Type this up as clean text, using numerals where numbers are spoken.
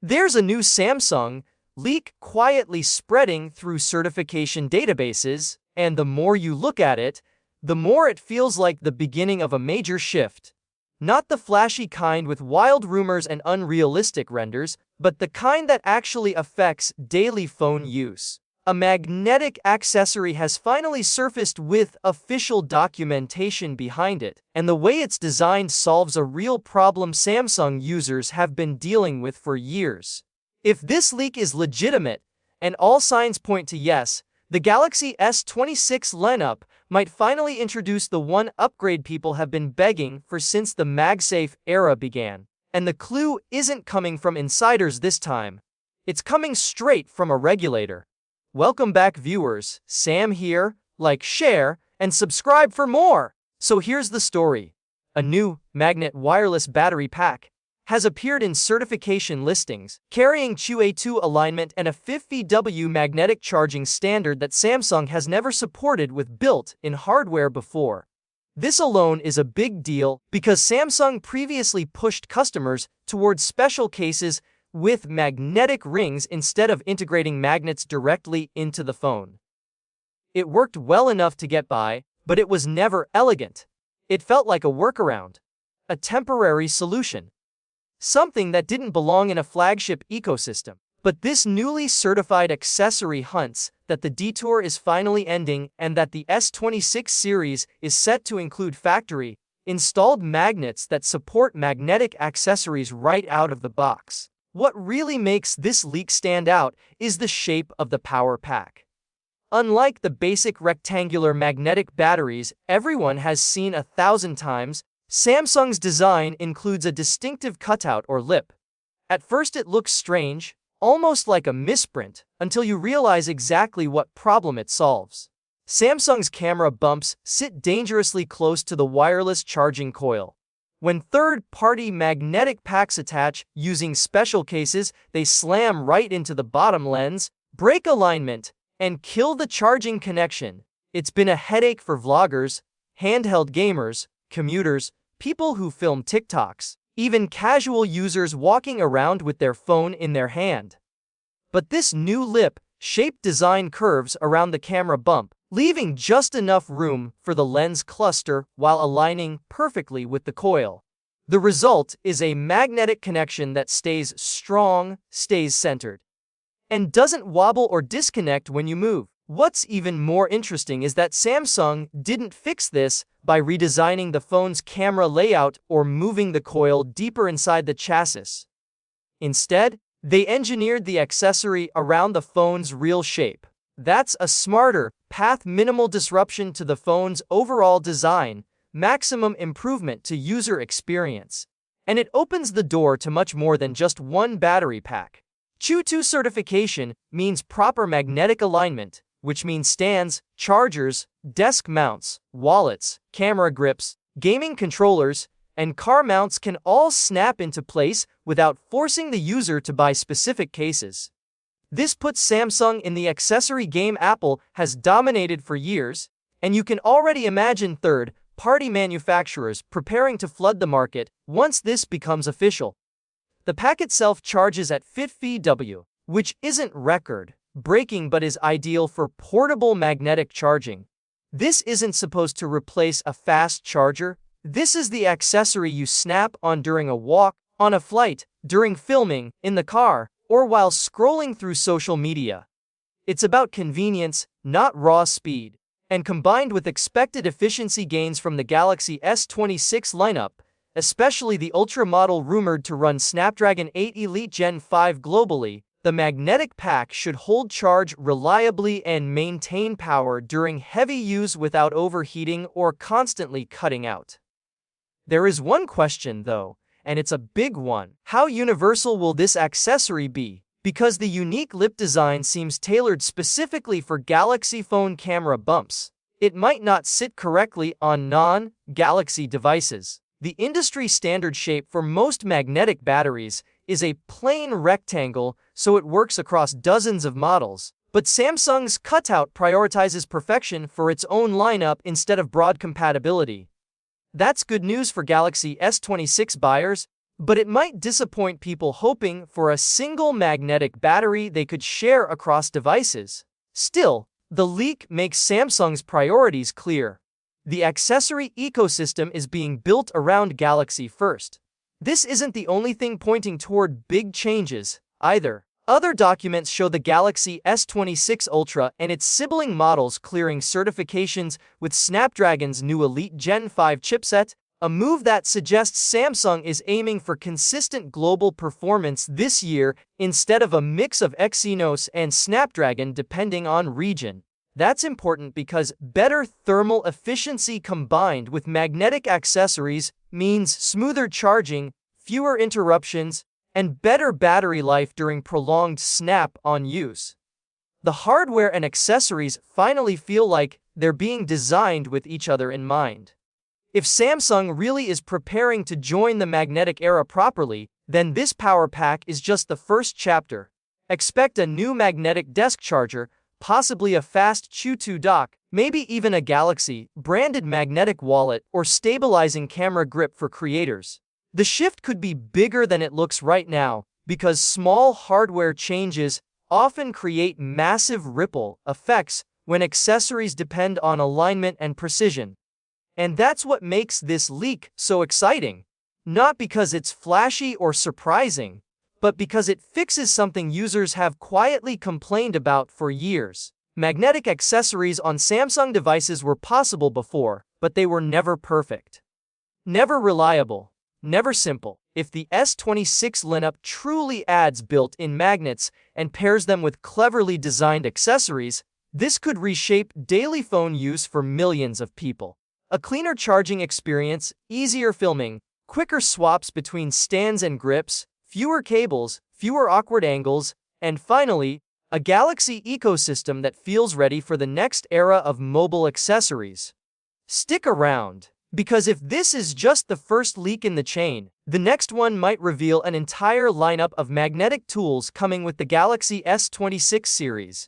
There's a new Samsung leak quietly spreading through certification databases, and the more you look at it, the more it feels like the beginning of a major shift. Not the flashy kind with wild rumors and unrealistic renders, but the kind that actually affects daily phone use. A magnetic accessory has finally surfaced with official documentation behind it, and the way it's designed solves a real problem Samsung users have been dealing with for years. If this leak is legitimate, and all signs point to yes, the Galaxy S26 lineup might finally introduce the one upgrade people have been begging for since the MagSafe era began. And the clue isn't coming from insiders this time. It's coming straight from a regulator. Welcome back, viewers. Sam here. Like, share, and subscribe for more. So here's the story. A new magnet wireless battery pack has appeared in certification listings, carrying QA2 alignment and a 50W magnetic charging standard that Samsung has never supported with built-in hardware before. This alone is a big deal because Samsung previously pushed customers towards special cases with magnetic rings instead of integrating magnets directly into the phone. It worked well enough to get by, but it was never elegant. It felt like a workaround, a temporary solution, something that didn't belong in a flagship ecosystem. But this newly certified accessory hunts that the detour is finally ending and that the S26 series is set to include factory-installed magnets that support magnetic accessories right out of the box. What really makes this leak stand out is the shape of the power pack. Unlike the basic rectangular magnetic batteries everyone has seen 1,000 times, Samsung's design includes a distinctive cutout or lip. At first it looks strange, almost like a misprint, until you realize exactly what problem it solves. Samsung's camera bumps sit dangerously close to the wireless charging coil. When third-party magnetic packs attach using special cases, they slam right into the bottom lens, break alignment, and kill the charging connection. It's been a headache for vloggers, handheld gamers, commuters, people who film TikToks, even casual users walking around with their phone in their hand. But this new lip-shaped design curves around the camera bump, leaving just enough room for the lens cluster while aligning perfectly with the coil. The result is a magnetic connection that stays strong, stays centered, and doesn't wobble or disconnect when you move. What's even more interesting is that Samsung didn't fix this by redesigning the phone's camera layout or moving the coil deeper inside the chassis. Instead, they engineered the accessory around the phone's real shape. That's a smarter path, minimal disruption to the phone's overall design, maximum improvement to user experience. And it opens the door to much more than just one battery pack. QA2 certification means proper magnetic alignment, which means stands, chargers, desk mounts, wallets, camera grips, gaming controllers, and car mounts can all snap into place without forcing the user to buy specific cases. This puts Samsung in the accessory game Apple has dominated for years, and you can already imagine third-party manufacturers preparing to flood the market once this becomes official. The pack itself charges at 50W, which isn't record-breaking but is ideal for portable magnetic charging. This isn't supposed to replace a fast charger. This is the accessory you snap on during a walk, on a flight, during filming, in the car, or while scrolling through social media. It's about convenience, not raw speed. And combined with expected efficiency gains from the Galaxy S26 lineup, especially the Ultra model rumored to run Snapdragon 8 Elite Gen 5 globally, the magnetic pack should hold charge reliably and maintain power during heavy use without overheating or constantly cutting out. There is one question, though, and it's a big one. How universal will this accessory be? Because the unique lip design seems tailored specifically for Galaxy phone camera bumps, it might not sit correctly on non-Galaxy devices. The industry standard shape for most magnetic batteries is a plain rectangle, so it works across dozens of models. But Samsung's cutout prioritizes perfection for its own lineup instead of broad compatibility. That's good news for Galaxy S26 buyers, But it might disappoint people hoping for a single magnetic battery they could share across devices. Still, the leak makes Samsung's priorities clear. The accessory ecosystem is being built around Galaxy first. This isn't the only thing pointing toward big changes, either. Other documents show the Galaxy S26 Ultra and its sibling models clearing certifications with Snapdragon's new Elite Gen 5 chipset, a move that suggests Samsung is aiming for consistent global performance this year instead of a mix of Exynos and Snapdragon depending on region. That's important because better thermal efficiency combined with magnetic accessories means smoother charging, fewer interruptions, and better battery life during prolonged snap-on use. The hardware and accessories finally feel like they're being designed with each other in mind. If Samsung really is preparing to join the magnetic era properly, then this power pack is just the first chapter. Expect a new magnetic desk charger, possibly a fast Qi2 dock, maybe even a Galaxy-branded magnetic wallet or stabilizing camera grip for creators. The shift could be bigger than it looks right now, because small hardware changes often create massive ripple effects when accessories depend on alignment and precision. And that's what makes this leak so exciting. Not because it's flashy or surprising, but because it fixes something users have quietly complained about for years. Magnetic accessories on Samsung devices were possible before, but they were never perfect. Never reliable. Never simple. If the S26 lineup truly adds built-in magnets and pairs them with cleverly designed accessories, this could reshape daily phone use for millions of people. A cleaner charging experience, easier filming, quicker swaps between stands and grips, fewer cables, fewer awkward angles, and finally, a Galaxy ecosystem that feels ready for the next era of mobile accessories. Stick around, because if this is just the first leak in the chain, the next one might reveal an entire lineup of magnetic tools coming with the Galaxy S26 series.